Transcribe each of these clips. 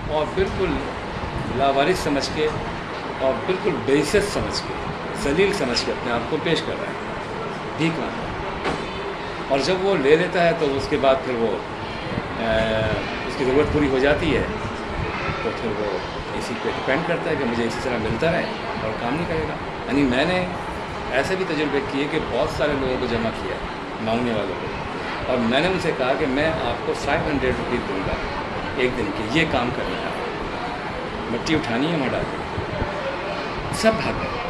اور بالکل لاوارث سمجھ کے اور بالکل بےعزت سمجھ کے، ذلیل سمجھ کے اپنے آپ کو پیش کر رہا ہے، بھیک مانگ رہا ہے۔ اور جب وہ لے لیتا ہے تو اس کے بعد پھر وہ اس کی ضرورت پوری ہو جاتی ہے تو پھر وہ اسی پہ ڈپینڈ کرتا ہے کہ مجھے اسی طرح ملتا رہے اور کام نہیں کرے گا۔ یعنی میں نے ایسے بھی تجربے کیے کہ بہت سارے لوگوں کو جمع کیا مانگنے والوں کو، اور میں نے ان سے کہا کہ میں آپ کو 500 روپیز دوں گا ایک دن کے، یہ کام کرنا ہے، مٹی اٹھانی ہے وہاں ڈالنی ہے۔ سب بھاگ گئے۔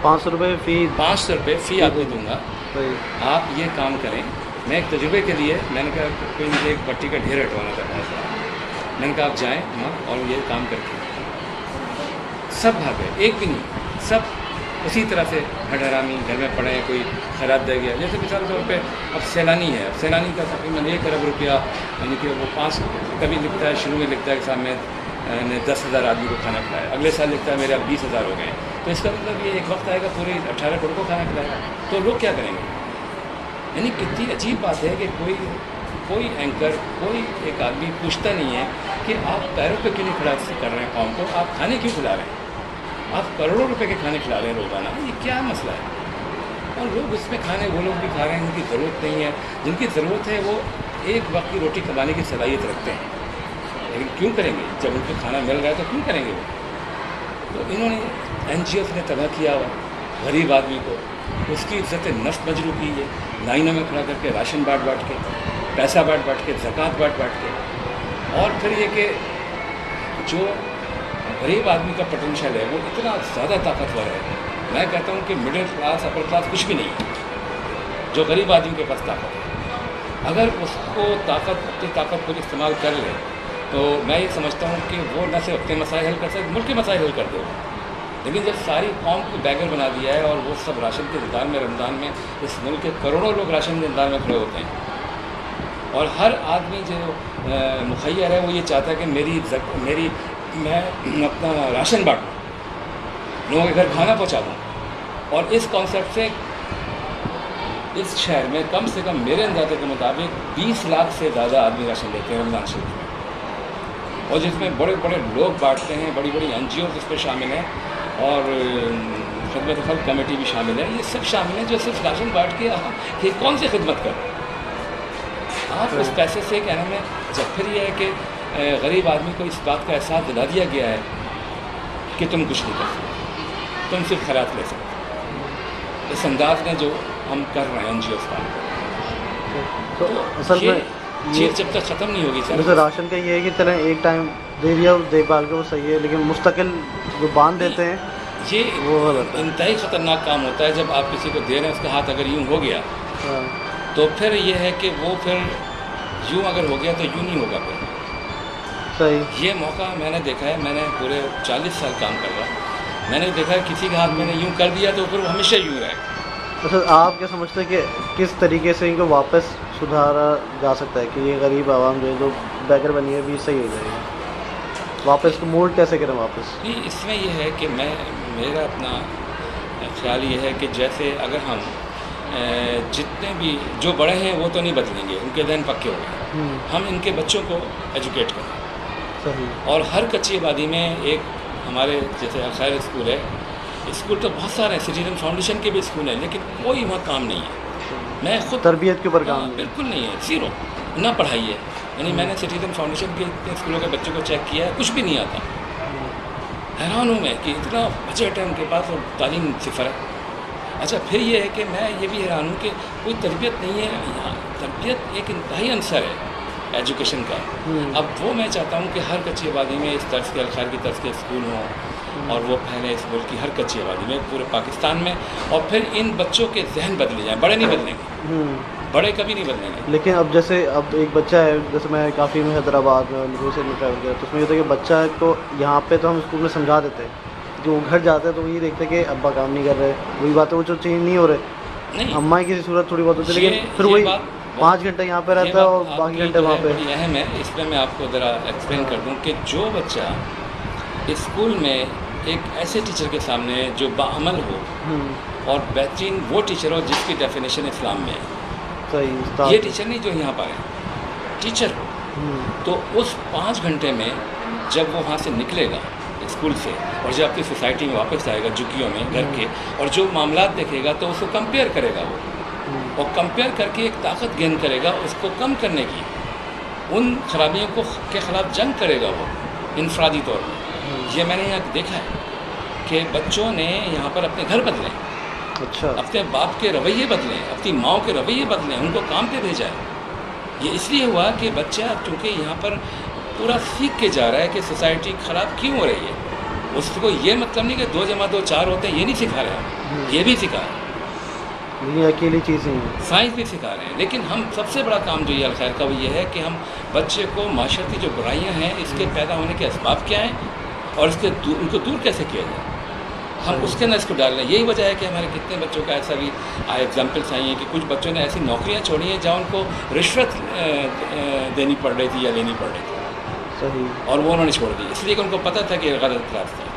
500 روپے فی 500 روپے فی آپ کو دوں گا، صحیح آپ یہ کام کریں۔ میں ایک تجربے کے لیے میں نے کہا کوئی مجھے ایک بٹی کا ڈھیر ہٹوانا تھا بہت سارا، میں نے کہا آپ جائیں وہاں اور یہ کام کر کے سب بھاگ گئے، ایک بھی نہیں، سب اسی طرح سے ہڈرامی گھر میں پڑے ہیں، کوئی خیرات دے گیا۔ جیسے مثال کے طور پہ اب سیلانی ہے، اب سیلانی کا تقریباً 1 ارب روپیہ، یعنی کہ وہ 5 کبھی لکھتا ہے، شروع میں لکھتا ہے کہ صاحب میں نے 10,000 آدمی کو کھانا کھلایا، اگلے سال لکھتا ہے میرے اب 20,000 ہو گئے، تو اس کا مطلب یہ ایک وقت آئے گا پورے 18 کروڑ کو کھانا کھلائے گا، تو لوگ کیا کریں گے؟ یعنی کتنی عجیب بات ہے کہ کوئی اینکر، کوئی ایک آدمی پوچھتا نہیں ہے کہ آپ پیروں پہ کیوں نہیں کھڑا کر رہے ہیں قوم کو، آپ کھانے کیوں کھلا رہے ہیں، آپ کروڑوں روپے کے کھانے کھلا رہے ہیں روزانہ، یہ کیا مسئلہ ہے؟ اور لوگ اس میں کھانے وہ لوگ بھی کھا رہے ہیں جن کی ضرورت نہیں ہے، جن کی ضرورت ہے وہ ایک وقت کی روٹی کمانے کی صلاحیت رکھتے ہیں، لیکن کیوں کریں گے جب ان کو کھانا مل رہا ہے تو کیوں کریں گے وہ؟ تو انہوں نے NGOs نے تباہ کیا ہوا غریب آدمی کو، اس کی عزت نفس مجروح کی ہے، لائنوں میں کھڑا کر کے راشن بانٹ کے، پیسہ بانٹ کے، زکوٰۃ بانٹ کے، اور پھر یہ کہ جو غریب آدمی کا پوٹینشیل ہے وہ اتنا زیادہ طاقتور ہے، میں کہتا ہوں کہ مڈل کلاس اپر کلاس کچھ بھی نہیں ہے جو غریب آدمی کے پاس طاقت ہے، اگر اس کو اپنی طاقت کو استعمال کر لے تو میں یہ سمجھتا ہوں کہ وہ نہ صرف اپنے مسائل حل کر سکتے، ملک کے مسائل حل کر دے گا۔ لیکن جب ساری قوم کو بیگر بنا دیا ہے اور وہ سب راشن کے انتظار میں، رمضان میں اس ملک کے کروڑوں لوگ راشن کے انتظار میں کھڑے ہوتے ہیں، اور ہر آدمی جو مخیر ہے وہ یہ چاہتا ہے کہ میں اپنا راشن بانٹوں، لوگوں کے گھر کھانا پہنچا دوں، اور اس کانسیپٹ سے اس شہر میں کم سے کم میرے اندازے کے مطابق 20 لاکھ سے زیادہ آدمی راشن لیتے ہیں رمضان شریف میں، اور جس میں بڑے بڑے لوگ بانٹتے ہیں، بڑی بڑی NGOs اس پہ شامل ہیں، اور خدمت خلق کمیٹی بھی شامل ہے، یہ سب شامل ہیں جو صرف راشن بانٹ کے یہ کون سی خدمت کریں؟ آپ اس پیسے سے کہنے میں جب پھر یہ ہے کہ غریب آدمی کو اس بات کا احساس دلا دیا گیا ہے کہ تم کچھ نہیں کر سکتے، تم صرف خیرات لے سکتے، اس انداز میں جو ہم کر رہے ہیں NGOs کام کر رہے ہیں، تو اصل میں یہ چیز جب تک ختم نہیں ہوگی جیسے راشن کا یہ ہے کہ چلیں ایک ٹائم دے دیا دیکھ بھال کے وہ صحیح ہے، لیکن مستقل جو باندھ دیتے ہیں یہ وہ غلط ہے۔ انتہائی خطرناک کام ہوتا ہے جب آپ کسی کو دے رہے ہیں، اس کا ہاتھ اگر یوں ہو گیا ہاں تو پھر یہ ہے کہ وہ پھر یوں اگر ہو گیا تو یوں نہیں ہوگا پھر۔ صحیح یہ موقع میں نے دیکھا ہے، میں نے پورے 40 سال کام کر رہا، میں نے دیکھا ہے کسی کے ہاتھ میں نے یوں کر دیا تو پھر وہ ہمیشہ یوں رہے گا۔ اچھا آپ کیا سمجھتے ہیں کہ کس طریقے سے ان کو واپس سدھارا جا سکتا ہے کہ یہ غریب عوام جو ہے جو بیگر بنی ہے بھی صحیح ہو جائے گی، واپس کو موڈ کیسے کریں واپس؟ نہیں، اس میں یہ ہے کہ میرا اپنا خیال یہ ہے کہ جیسے اگر ہم جتنے بھی جو بڑے ہیں وہ تو نہیں بدلیں گے، ان کے ذہن پکے ہو گئے، ہم ان کے بچوں کو ایجوکیٹ کریں، صحیح اور ہر کچی آبادی میں ایک ہمارے جیسے خیر اسکول ہے، اسکول تو بہت سارے ہیں، سٹیزن فاؤنڈیشن کے بھی اسکول ہیں، لیکن کوئی وہاں کام نہیں ہے، میں خود تربیت کے اوپر کام نہیں بالکل نہیں ہے، زیرو، نہ پڑھائی ہے، یعنی میں نے سٹیزن فاؤنڈیشن کے اسکولوں کے بچوں کو چیک کیا ہے، کچھ بھی نہیں آتا، حیران ہوں میں کہ اتنا بجٹ ہے ان کے پاس اور تعلیم صفر ہے۔ اچھا پھر یہ ہے کہ میں یہ بھی حیران ہوں کہ کوئی تربیت نہیں ہے یہاں، تربیت ایک انتہائی عنصر ہے ایجوکیشن کا، اب وہ میں چاہتا ہوں کہ ہر کچی آبادی میں اس طرز کے الخیر کی طرز کے اسکول ہوں، اور وہ پھیلے اس ملک کی ہر کچی آبادی میں، پورے پاکستان میں، اور پھر ان بچوں کے ذہن بدلے جائیں، بڑے نہیں بدلیں گے، بڑے کبھی نہیں بدلیں گے۔ لیکن اب جیسے اب ایک بچہ ہے، جیسے میں کافی میں حیدرآباد میں سے میں ٹریول کیا، تو اس میں یہ ہوتا ہے کہ بچہ کو یہاں پہ تو ہم اسکول میں سمجھا دیتے ہیں، جو وہ گھر جاتے ہیں تو وہ یہ دیکھتے ہیں کہ ابا کام نہیں کر رہے، وہی بات ہے وہ جو چینج نہیں ہو رہے، نہیں، اماں کی کسی صورت تھوڑی بہت ہوتی ہے، لیکن پھر وہی 5 گھنٹے یہاں پہ رہتا ہے اور باقی گھنٹے وہاں پہ۔ بڑی اہم ہے، اس میں آپ کو ذرا ایکسپلین کر دوں کہ جو بچہ اسکول میں ایک ایسے ٹیچر کے سامنے جو باعمل ہو اور بہترین وہ ٹیچر ہو جس کی ڈیفینیشن اسلام میں ہے، صحیح یہ ٹیچر نہیں جو یہاں پر ہے، ٹیچر ہو، تو اس 5 گھنٹے میں جب وہ وہاں سے نکلے گا اسکول سے اور جب اپنی سوسائٹی میں واپس آئے گا جھگیوں میں گھر کے، اور جو معاملات دیکھے گا تو اس کو کمپیئر کرے گا وہ، اور کمپیئر کر کے ایک طاقت گین کرے گا اس کو کم کرنے کی، ان خرابیوں کو کے خلاف جنگ کرے گا وہ انفرادی طور پر۔ یہ میں نے یہاں دیکھا ہے کہ بچوں نے یہاں پر اپنے گھر بدلے، اچھا، اپنے باپ کے رویے بدلے، اپنی ماؤں کے رویے بدلے، ان کو کام پہ بھیجا ہے۔ یہ اس لیے ہوا کہ بچہ چونکہ یہاں پر پورا سیکھ کے جا رہا ہے کہ سوسائٹی خراب کیوں ہو رہی ہے، اس کو یہ مطلب نہیں کہ 2 جمع 2 4 ہوتے ہیں، یہ نہیں سکھا رہے ہیں، یہ بھی سکھا رہے ہیں، یہ اکیلی چیز نہیں ہے، سائنس بھی سکھا رہے ہیں۔ لیکن ہم سب سے بڑا کام جو یہ الخیر کا وہ یہ ہے کہ ہم بچے کو معاشرتی جو برائیاں ہیں اس کے پیدا ہونے کے اسباب کیا ہیں اور ان کو دور کیسے کیا جائے، ہم اس کے اندر اس کو ڈال رہے ہیں۔ یہی وجہ ہے کہ ہمارے کتنے بچوں کا ایسا بھی ایگزامپلس آئی ہیں کہ کچھ بچوں نے ایسی نوکریاں چھوڑی ہیں جہاں ان کو رشوت دینی پڑ رہی تھی یا لینی پڑ رہی تھی، صحیح، اور وہ انہوں نے چھوڑ دی اس لیے کہ ان کو پتہ تھا کہ یہ غلط راستہ ہے۔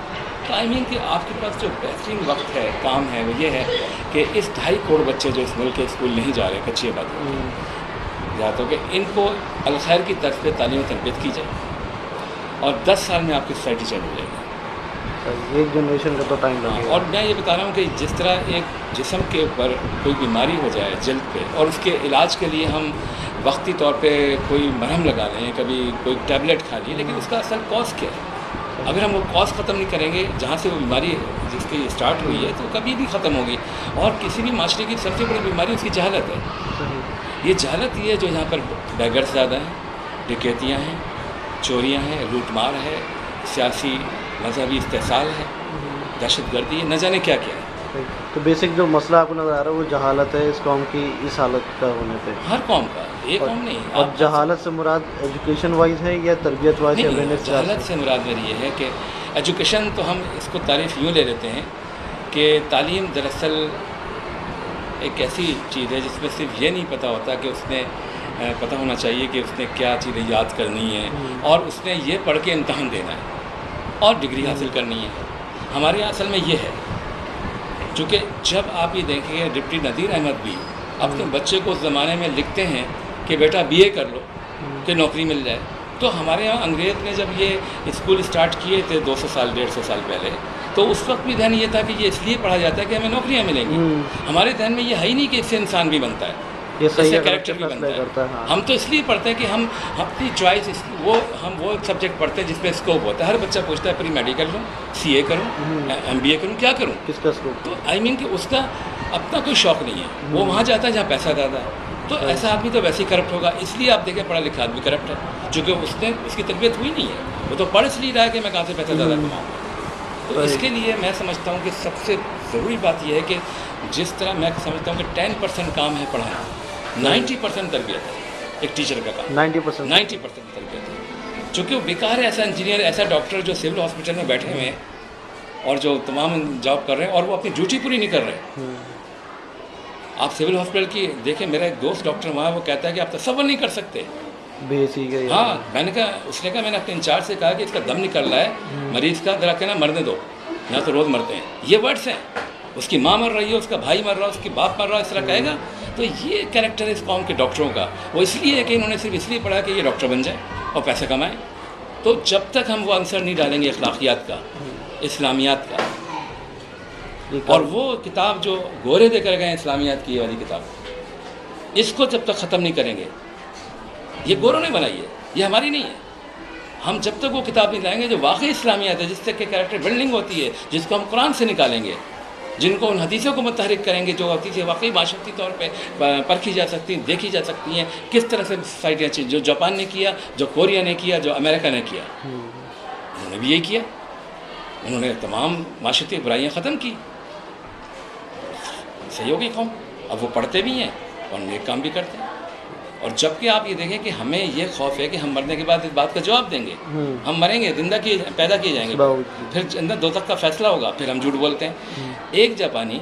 تو آئی مین کہ آپ کے پاس جو بہترین وقت ہے، کام ہے، وہ یہ ہے کہ اس 2.5 کروڑ بچے جو اس ملک کے اسکول نہیں جا رہے، کچی بات ہے یاد ہو کہ ان کو الخیر کی طرف پہ تعلیم و تربیت کی جائے، اور 10 سال میں آپ کی سوسائٹی چینج ہو جائے گی۔ ایک جنریشن کا تو ٹائم لگے گا، اور میں یہ بتا رہا ہوں کہ جس طرح ایک جسم کے اوپر کوئی بیماری ہو جائے جلد پہ، اور اس کے علاج کے لیے ہم وقتی طور پہ کوئی مرہم لگا لیں، کبھی کوئی ٹیبلٹ کھا لیے، لیکن اس کا اصل کاز کیا ہے؟ اگر ہم وہ کاز ختم نہیں کریں گے جہاں سے وہ بیماری جس کی اسٹارٹ ہوئی ہے تو کبھی بھی ختم ہوگی۔ اور کسی بھی معاشرے کی سب سے بڑی بیماری اس کی جہالت ہے۔ یہ جہالت یہ ہے جو یہاں پر بیگرس زیادہ ہیں، ڈکیتیاں ہیں، چوریاں ہیں، لوٹ مار ہے، سیاسی مذہبی استحصال ہے، دہشت گردی ہے، نہ جانے کیا کیا ہے۔ تو بیسک جو مسئلہ آپ کو نظر آ رہا ہے وہ جہالت ہے اس قوم کی، اس حالت کا ہونے پہ، ہر قوم کا، ایک قوم نہیں۔ اور جہالت سے مراد ایجوکیشن وائز ہے یا تربیت وائز ہے؟ نہیں، جہالت سے مراد میری یہ ہے کہ ایجوکیشن تو ہم اس کو تعریف یوں لے لیتے ہیں کہ تعلیم دراصل ایک ایسی چیز ہے جس میں صرف یہ نہیں پتہ ہوتا کہ اس نے پتہ ہونا چاہیے کہ اس نے کیا چیزیں یاد کرنی ہے، اور اس نے یہ پڑھ کے امتحان دینا ہے اور ڈگری حاصل کرنی ہے۔ ہمارے یہاں اصل میں یہ ہے، چونکہ جب آپ یہ دیکھیں گے ڈپٹی نذیر احمد بھی اپنے بچے کو اس زمانے میں لکھتے ہیں کہ بیٹا BA کر لو کہ نوکری مل جائے، تو ہمارے یہاں انگریز نے جب یہ اسکول اسٹارٹ کیے تھے 200 سال 150 سال پہلے، تو اس وقت بھی ذہن یہ تھا کہ یہ اس لیے پڑھا جاتا ہے کہ ہمیں نوکریاں ملیں گی۔ ہمارے ذہن میں یہ ہے ہی نہیں کہ اس سے انسان بھی بنتا ہے، اس سے کریکٹر بھی بنتا ہے۔ ہم تو اس لیے پڑھتے ہیں کہ ہم اپنی چوائس ہم وہ سبجیکٹ پڑھتے ہیں جس میں اسکوپ ہوتا ہے۔ ہر بچہ پوچھتا ہے پری میڈیکل لوں، CA کروں، MBA کروں، کیا کروں؟ کس کا اسکوپ؟ تو آئی مین کہ اس کا اپنا کوئی شوق نہیں ہے، وہ وہاں جاتا ہے جہاں پیسہ زیادہ ہے۔ تو ایسا آدمی تو ویسے ہی کرپٹ ہوگا، اس لیے آپ دیکھیں پڑھا لکھا آدمی کرپٹ ہے، چونکہ اس کی تربیت ہوئی نہیں ہے، وہ تو پڑھ اس لیے رہا ہے کہ میں کہاں سے پیسہ زیادہ کماؤں۔ تو اس کے لیے میں سمجھتا ہوں کہ سب سے ضروری بات یہ ہے کہ جس طرح میں سمجھتا ہوں کہ 10% کام ہے پڑھانا، 90% تربیت ہے ایک ٹیچر کا کام، 90% تربیت ہے۔ چونکہ وہ بیکار ہے ایسا انجینئر، ایسا ڈاکٹر جو سول ہاسپٹل میں بیٹھے ہوئے ہیں اور جو تمام جاب کر رہے ہیں اور وہ اپنی ڈیوٹی پوری نہیں کر رہے۔ آپ سول ہاسپٹل کی دیکھیں، میرا ایک دوست ڈاکٹر وہاں، وہ کہتا ہے کہ آپ تصور نہیں کر سکتے۔ ہاں، میں نے کہا، اس نے کہا، میں نے اپنے انچارج سے کہا کہ اس کا دم نکل رہا ہے مریض کا، ذرا کہنا مرنے دو، یہاں تو روز مرتے ہیں، یہ ورڈس ہیں۔ اس کی ماں مر رہی ہے، اس کا بھائی مر رہا ہے، اس کی باپ مر رہا ہے، اس طرح کہے گا؟ تو یہ کیریکٹر ہے اس قوم کے ڈاکٹروں کا۔ وہ اس لیے ہے کہ انہوں نے صرف اس لیے پڑھا کہ یہ ڈاکٹر بن جائے اور پیسہ کمائیں۔ تو جب تک ہم وہ عنصر نہیں ڈالیں گے اخلاقیات کا، اسلامیات کا، اور وہ کتاب جو گورے دے کر گئے ہیں اسلامیات کی والی کتاب، اس کو جب تک ختم نہیں کریں گے، یہ گوروں نے بنائی ہے، یہ ہماری نہیں ہے۔ ہم جب تک وہ کتاب نہیں لائیں گے جو واقعی اسلامیات ہے، جس سے کہ کیریکٹر بلڈنگ ہوتی ہے، جس کو ہم قرآن سے نکالیں گے، جن کو ان حدیثوں کو متحرک کریں گے، جو حدیثیں واقعی معاشرتی طور پہ پرکھی جا سکتی ہیں، دیکھی جا سکتی ہیں، کس طرح سے سوسائٹیاں چینج، جو جاپان نے کیا، جو کوریا نے کیا، جو امریکہ نے کیا، انہوں نے بھی یہی کیا۔ انہوں نے تمام معاشرتی برائیاں ختم کی، صحیح ہوگی قوم۔ اب وہ پڑھتے بھی ہیں اور نیک کام بھی کرتے ہیں۔ اور جب کہ آپ یہ دیکھیں کہ ہمیں یہ خوف ہے کہ ہم مرنے کے بعد اس بات کا جواب دیں گے، ہم مریں گے، زندہ پیدا کیے جائیں گے، پھر جنت دوزخ کا فیصلہ ہوگا، پھر ہم جھوٹ بولتے ہیں۔ ایک جاپانی،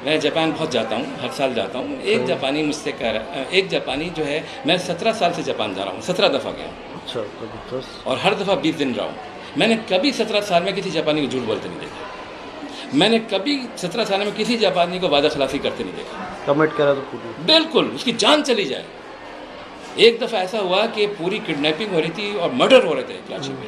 میں جاپان بہت جاتا ہوں، ہر سال جاتا ہوں، ایک جاپانی مجھ سے کہہ رہا، ایک جاپانی جو ہے، میں 17 سال سے جاپان جا رہا ہوں، 17 دفعہ گیا ہوں، اور ہر دفعہ 20 دن رہا ہوں۔ میں نے کبھی 17 سال میں کسی جاپانی کو جھوٹ بولتے نہیں دیکھا، میں نے کبھی 17 سال میں کسی جاپانی کو وعدہ خلافی کرتے نہیں دیکھا۔ کمٹ کرا تو پوری، بالکل اس کی جان چلی جائے۔ ایک دفعہ ایسا ہوا کہ پوری کڈنیپنگ ہو رہی تھی اور مرڈر ہو رہے تھے کراچی میں،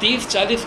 30-40